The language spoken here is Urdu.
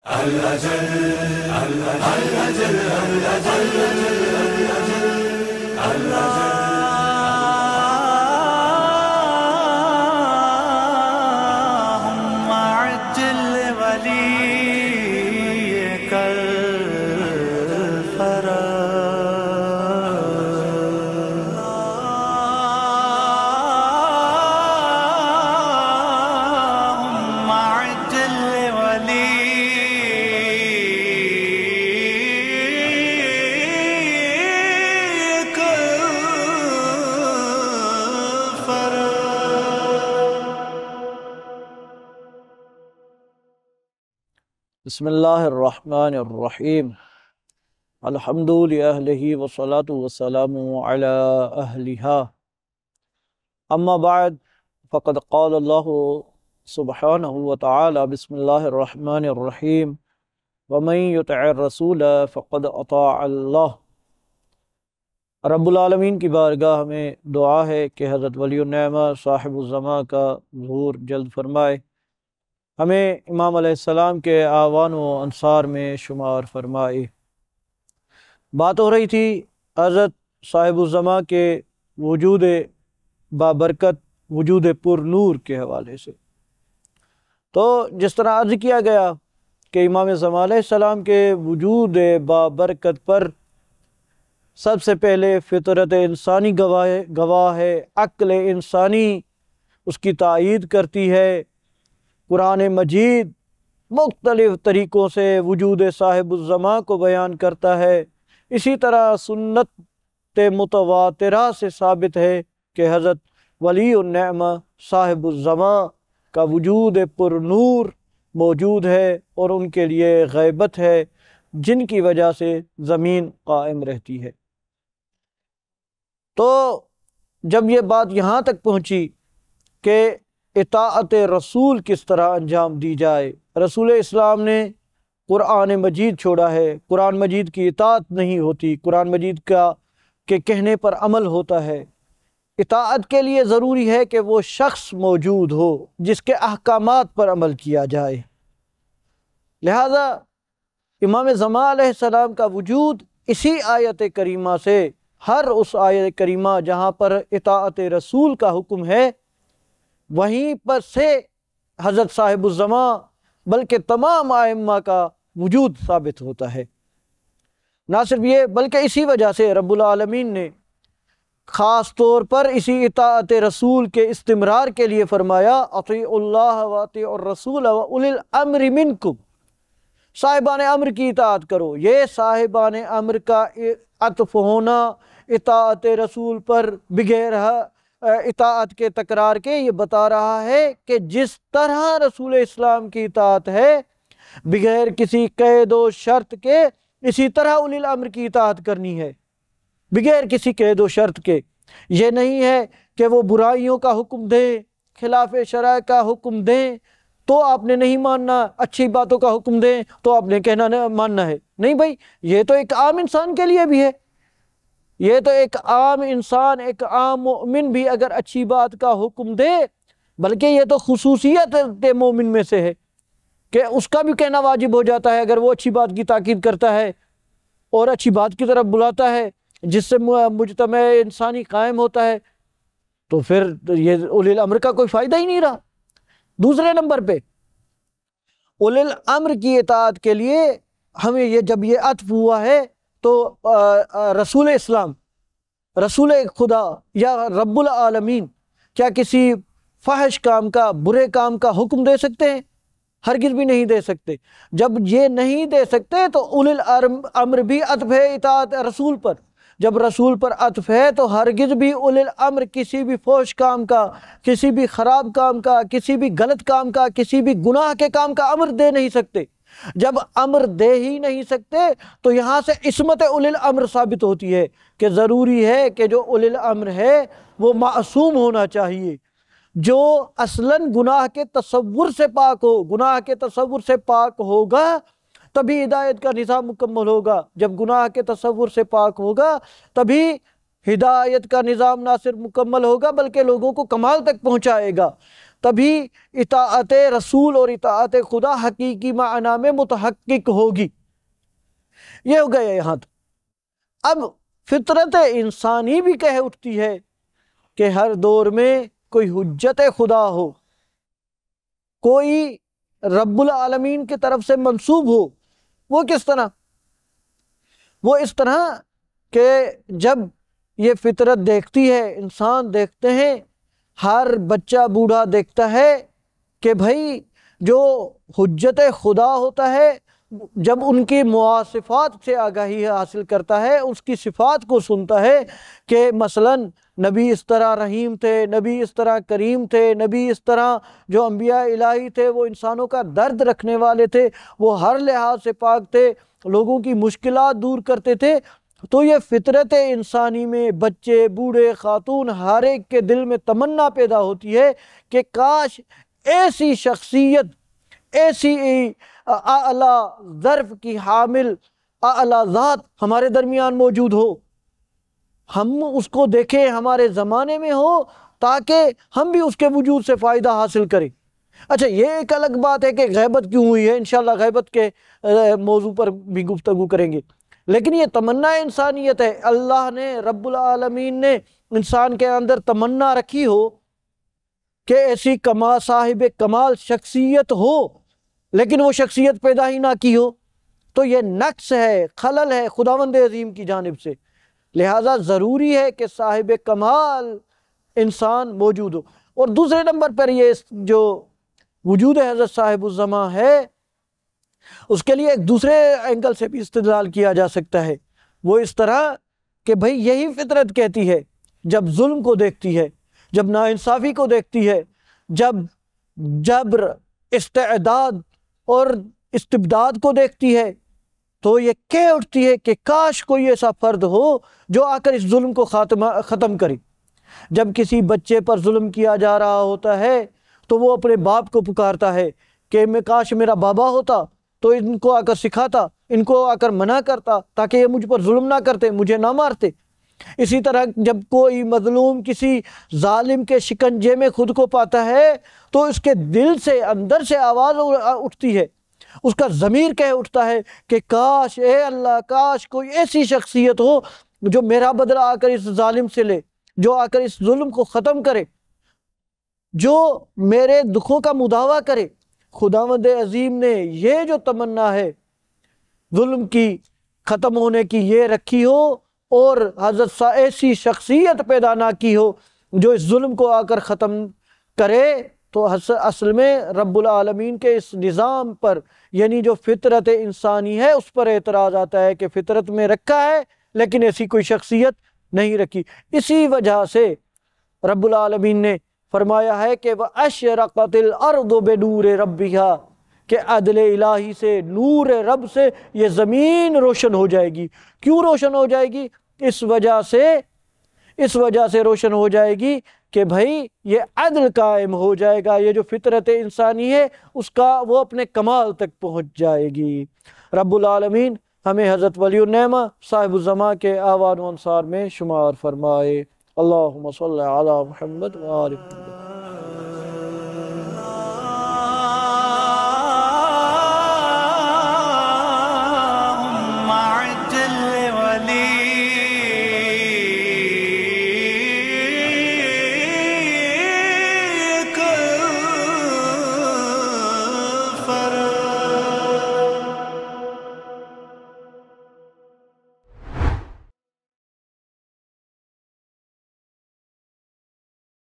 اللهم عجل وليك اللهم عجل وليك بسم اللہ الرحمن الرحیم الحمد للہ والصلاة والسلام علی اہلہا اما بعد فقد قال اللہ سبحانہ وتعالی بسم اللہ الرحمن الرحیم ومن یطع الرسول فقد اطاع اللہ۔ رب العالمین کی بارگاہ میں دعا ہے کہ حضرت ولی النعمہ صاحب الزمان کا ظہور جلد فرمائے، ہمیں امام علیہ السلام کے اعوان و انصار میں شمار فرمائے۔ بات ہو رہی تھی حضرت صاحب الزمان کے وجود بابرکت، وجود پر نور کے حوالے سے۔ تو جس طرح عرض کیا گیا کہ امام زمان علیہ السلام کے وجود بابرکت پر سب سے پہلے فطرت انسانی گواہ ہے، عقل انسانی اس کی تائید کرتی ہے۔ قرآن مجید مختلف طریقوں سے وجود صاحب الزمان کو بیان کرتا ہے، اسی طرح سنت متواترہ سے ثابت ہے کہ حضرت ولی النعمہ صاحب الزمان کا وجود پر نور موجود ہے اور ان کے لیے غیبت ہے جن کی وجہ سے زمین قائم رہتی ہے۔ تو جب یہ بات یہاں تک پہنچی کہ اطاعت رسول کس طرح انجام دی جائے، رسول اسلام نے قرآن مجید چھوڑا ہے، قرآن مجید کی اطاعت نہیں ہوتی، قرآن مجید کے کہنے پر عمل ہوتا ہے۔ اطاعت کے لیے ضروری ہے کہ وہ شخص موجود ہو جس کے احکامات پر عمل کیا جائے۔ لہذا امام زمان علیہ السلام کا وجود اسی آیت کریمہ سے، ہر اس آیت کریمہ جہاں پر اطاعت رسول کا حکم ہے وہیں پر سے حضرت صاحب الزمان بلکہ تمام ائمہ کا وجود ثابت ہوتا ہے۔ نہ صرف یہ بلکہ اسی وجہ سے رب العالمین نے خاص طور پر اسی اطاعت رسول کے استمرار کے لیے فرمایا اطیعوا اللہ واطیعوا الرسول واولی الامر منکم، صاحبان امر کی اطاعت کرو۔ یہ صاحبان امر کا عطف ہونا اطاعت رسول پر بغیر اطاعت کے تکرار کے یہ بتا رہا ہے کہ جس طرح رسول اسلام کی اطاعت ہے بغیر کسی قید و شرط کے، اسی طرح اولی الامر کی اطاعت کرنی ہے بغیر کسی قید و شرط کے۔ یہ نہیں ہے کہ وہ برائیوں کا حکم دیں، خلاف شرع کا حکم دیں تو آپ نے نہیں ماننا، اچھی باتوں کا حکم دیں تو آپ نے کہنا ماننا ہے۔ نہیں بھائی، یہ تو ایک عام انسان کے لیے بھی ہے، یہ تو ایک عام انسان، ایک عام مومن بھی اگر اچھی بات کا حکم دے، بلکہ یہ تو خصوصیت مومن میں سے ہے کہ اس کا بھی کہنا واجب ہو جاتا ہے اگر وہ اچھی بات کی تاکید کرتا ہے اور اچھی بات کی طرف بلاتا ہے جس سے مجتمع انسانی قائم ہوتا ہے، تو پھر یہ اولی الامر کا کوئی فائدہ ہی نہیں رہا۔ دوسرے نمبر پہ اولی الامر کی اطاعت کے لیے ہمیں جب یہ عطف ہوا ہے تو رسول اسلام، رسول خدا یا رب العالمین کیا کسی فحش کام کا، برے کام کا حکم دے سکتے ہیں؟ ہرگز بھی نہیں دے سکتے۔ جب یہ نہیں دے سکتے تو اولی الامر بھی عطف ہے اطاعت رسول پر، جب رسول پر عطف ہے تو ہرگز بھی اولی الامر کسی بھی فحش کام کا، کسی بھی خراب کام کا، کسی بھی غلط کام کا، کسی بھی گناہ کے کام کا امر دے نہیں سکتے۔ جب امر دے ہی نہیں سکتے تو یہاں سے عصمت اولی الامر ثابت ہوتی ہے کہ ضروری ہے کہ جو اولی الامر ہے وہ معصوم ہونا چاہیے، جو اصلاً گناہ کے تصور سے پاک ہو۔ گناہ کے تصور سے پاک ہوگا تبھی ہدایت کا نظام مکمل ہوگا، جب گناہ کے تصور سے پاک ہوگا تبھی ہدایت کا نظام نہ صرف مکمل ہوگا بلکہ لوگوں کو کمال تک پہنچائے گا۔ تبھی اطاعت رسول اور اطاعت خدا حقیقی معنی میں متحقق ہوگی۔ یہ ہو گیا یہاں تک۔ اب فطرت انسانی بھی کہہ اٹھتی ہے کہ ہر دور میں کوئی حجت خدا ہو، کوئی رب العالمین کی طرف سے منسوب ہو۔ وہ کس طرح؟ وہ اس طرح کہ جب یہ فطرت دیکھتی ہے، انسان دیکھتے ہیں، ہر بچہ بوڑھا دیکھتا ہے کہ بھائی جو حجت خدا ہوتا ہے، جب ان کی مواصفات سے آگاہی حاصل کرتا ہے، اس کی صفات کو سنتا ہے کہ مثلا نبی اس طرح رحیم تھے، نبی اس طرح کریم تھے، نبی اس طرح جو انبیاء الہی تھے وہ انسانوں کا درد رکھنے والے تھے، وہ ہر لحاظ سے پاک تھے، لوگوں کی مشکلات دور کرتے تھے، تو یہ فطرت انسانی میں بچے، بوڑھے، خاتون، ہر ایک کے دل میں تمنا پیدا ہوتی ہے کہ کاش ایسی شخصیت، ایسی اعلیٰ ظرف کی حامل اعلیٰ ذات ہمارے درمیان موجود ہو، ہم اس کو دیکھیں، ہمارے زمانے میں ہو، تاکہ ہم بھی اس کے وجود سے فائدہ حاصل کریں۔ اچھا، یہ ایک الگ بات ہے کہ غیبت کیوں ہوئی ہے، انشاءاللہ غیبت کے موضوع پر بھی گفتگو کریں گے، لیکن یہ تمنا انسانیت ہے۔ اللہ نے، رب العالمین نے انسان کے اندر تمنا رکھی ہو کہ ایسی صاحب کمال شخصیت ہو، لیکن وہ شخصیت پیدا ہی نہ کی ہو، تو یہ نقص ہے، خلل ہے خداوند عظیم کی جانب سے۔ لہٰذا ضروری ہے کہ صاحب کمال انسان موجود ہو۔ اور دوسرے نمبر پر یہ جو وجود حضرت صاحب الزماں ہے، اس کے لیے ایک دوسرے اینگل سے بھی استدلال کیا جا سکتا ہے۔ وہ اس طرح کہ بھئی یہی فطرت کہتی ہے، جب ظلم کو دیکھتی ہے، جب ناانصافی کو دیکھتی ہے، جب جبر، استعداد اور استبداد کو دیکھتی ہے، تو یہ کہہ اٹھتی ہے کہ کاش کوئی ایسا فرد ہو جو آ کر اس ظلم کو ختم کرے۔ جب کسی بچے پر ظلم کیا جا رہا ہوتا ہے تو وہ اپنے باپ کو پکارتا ہے کہ میں کاش میرا بابا ہوتا تو ان کو آ کر سکھاتا، ان کو آ کر منع کرتا، تاکہ یہ مجھ پر ظلم نہ کرتے، مجھے نہ مارتے۔ اسی طرح جب کوئی مظلوم کسی ظالم کے شکنجے میں خود کو پاتا ہے تو اس کے دل سے، اندر سے آواز اٹھتی ہے، اس کا ضمیر کہہ اٹھتا ہے کہ کاش، اے اللہ، کاش کوئی ایسی شخصیت ہو جو میرا بدلہ آ کر اس ظالم سے لے، جو آ کر اس ظلم کو ختم کرے، جو میرے دکھوں کا مداوع کرے۔ خداوند عظیم نے یہ جو تمنا ہے ظلم کی ختم ہونے کی، یہ رکھی ہو، اور حضرت ایسی شخصیت پیدا نہ کی ہو جو اس ظلم کو آ کر ختم کرے، تو اصل میں رب العالمین کے اس نظام پر، یعنی جو فطرت انسانی ہے، اس پر اعتراض آتا ہے کہ فطرت میں رکھا ہے لیکن ایسی کوئی شخصیت نہیں رکھی۔ اسی وجہ سے رب العالمین نے فرمایا ہے کہ وَأَشْرَقَتِ الْأَرْضُ بِنُورِ رَبِّهَا، کہ عدل الہی سے، نور رب سے یہ زمین روشن ہو جائے گی۔ کیوں روشن ہو جائے گی؟ اس وجہ سے روشن ہو جائے گی کہ بھائی یہ عدل قائم ہو جائے گا، یہ جو فطرت انسانی ہے اس کا وہ اپنے کمال تک پہنچ جائے گی۔ رب العالمین ہمیں حضرت ولی النعمہ صاحب الزماں کے آوان و انصار میں شمار فرمائے۔ اللہم صلی علی محمد و آل محمد۔